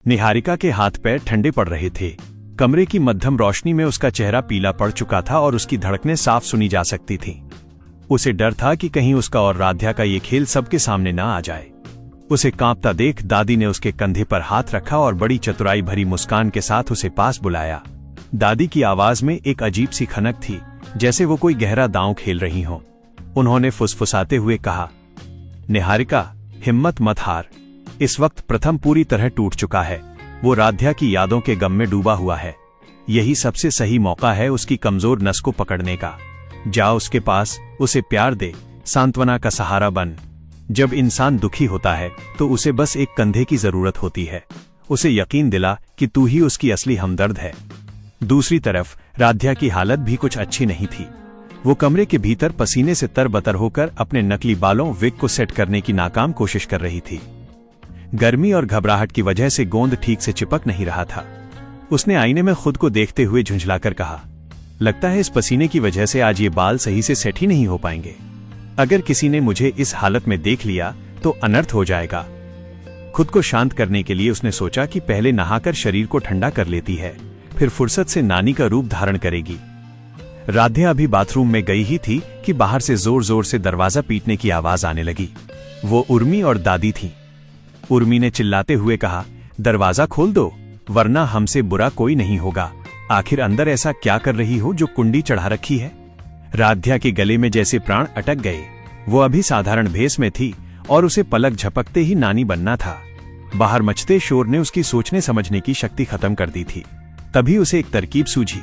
निहारिका के हाथ पैर ठंडे पड़ रहे थे। कमरे की मध्यम रोशनी में उसका चेहरा पीला पड़ चुका था और उसकी धड़कनें साफ सुनी जा सकती थीं। उसे डर था कि कहीं उसका और राध्या का ये खेल सबके सामने न आ जाए। उसे कांपता देख दादी ने उसके कंधे पर हाथ रखा और बड़ी चतुराई भरी मुस्कान के साथ उसे पास बुलाया। दादी की आवाज में एक अजीब सी खनक थी, जैसे वो कोई गहरा दांव खेल रही हो। उन्होंने फुसफुसाते हुए कहा, निहारिका, हिम्मत मत हार। इस वक्त प्रथम पूरी तरह टूट चुका है। वो राध्या की यादों के गम में डूबा हुआ है। यही सबसे सही मौका है उसकी कमजोर नस को पकड़ने का। जा उसके पास, उसे प्यार दे, सांत्वना का सहारा बन। जब इंसान दुखी होता है तो उसे बस एक कंधे की जरूरत होती है। उसे यकीन दिला कि तू ही उसकी असली हमदर्द है। दूसरी तरफ राध्या की हालत भी कुछ अच्छी नहीं थी। वो कमरे के भीतर पसीने से तरबतर होकर अपने नकली बालों विग को सेट करने की नाकाम कोशिश कर रही थी। गर्मी और घबराहट की वजह से गोंद ठीक से चिपक नहीं रहा था। उसने आईने में खुद को देखते हुए झुंझलाकर कहा, लगता है इस पसीने की वजह से आज ये बाल सही से सेट ही नहीं हो पाएंगे। अगर किसी ने मुझे इस हालत में देख लिया तो अनर्थ हो जाएगा। खुद को शांत करने के लिए उसने सोचा कि पहले नहाकर शरीर को ठंडा कर लेती है, फिर फुर्सत से नानी का रूप धारण करेगी। राध्या अभी बाथरूम में गई ही थी कि बाहर से जोर जोर से दरवाजा पीटने की आवाज आने लगी। वो उर्मी और दादी थीं। उर्मी ने चिल्लाते हुए कहा, दरवाजा खोल दो, वरना हमसे बुरा कोई नहीं होगा। आखिर अंदर ऐसा क्या कर रही हो जो कुंडी चढ़ा रखी है? राध्या के गले में जैसे प्राण अटक गए। वो अभी साधारण भेस में थी और उसे पलक झपकते ही नानी बनना था। बाहर मचते शोर ने उसकी सोचने समझने की शक्ति खत्म कर दी थी। तभी उसे एक तरकीब सूझी।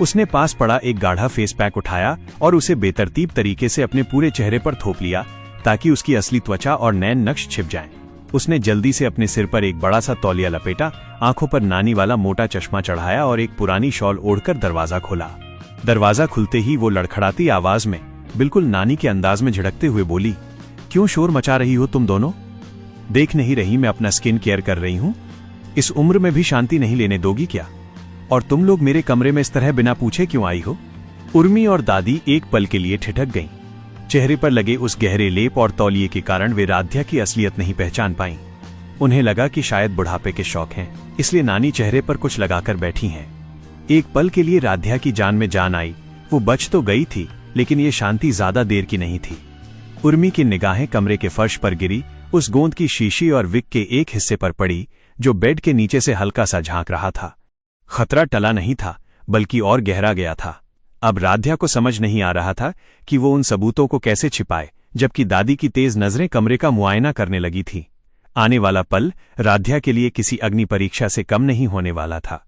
उसने पास पड़ा एक गाढ़ा फेस पैक उठाया और उसे बेतरतीब तरीके से अपने पूरे चेहरे पर थोप लिया, ताकि उसकी असली त्वचा और नैन नक्श छिप जाएं। उसने जल्दी से अपने सिर पर एक बड़ा सा तौलिया लपेटा, आंखों पर नानी वाला मोटा चश्मा चढ़ाया और एक पुरानी शॉल ओढ़कर दरवाजा खोला। दरवाजा खुलते ही वो लड़खड़ाती आवाज में, बिल्कुल नानी के अंदाज में झिड़कते हुए बोली, क्यों शोर मचा रही हो तुम दोनों? देख नहीं रही मैं अपना स्किन केयर कर रही हूँ? इस उम्र में भी शांति नहीं लेने दोगी क्या? और तुम लोग मेरे कमरे में इस तरह बिना पूछे क्यों आई हो? उर्मी और दादी एक पल के लिए ठिठक गईं। चेहरे पर लगे उस गहरे लेप और तौलिए के कारण वे राध्या की असलियत नहीं पहचान पाईं। उन्हें लगा कि शायद बुढ़ापे के शौक हैं, इसलिए नानी चेहरे पर कुछ लगाकर बैठी हैं। एक पल के लिए राध्या की जान में जान आई। वो बच तो गई थी, लेकिन ये शांति ज्यादा देर की नहीं थी। उर्मी की निगाहें कमरे के फर्श पर गिरी, उस गोंद की शीशी और विग के एक हिस्से पर पड़ी जो बेड के नीचे से हल्का सा झांक रहा था। खतरा टला नहीं था, बल्कि और गहरा गया था। अब राध्या को समझ नहीं आ रहा था कि वो उन सबूतों को कैसे छिपाए, जबकि दादी की तेज नजरें कमरे का मुआयना करने लगी थी। आने वाला पल राध्या के लिए किसी अग्नि परीक्षा से कम नहीं होने वाला था।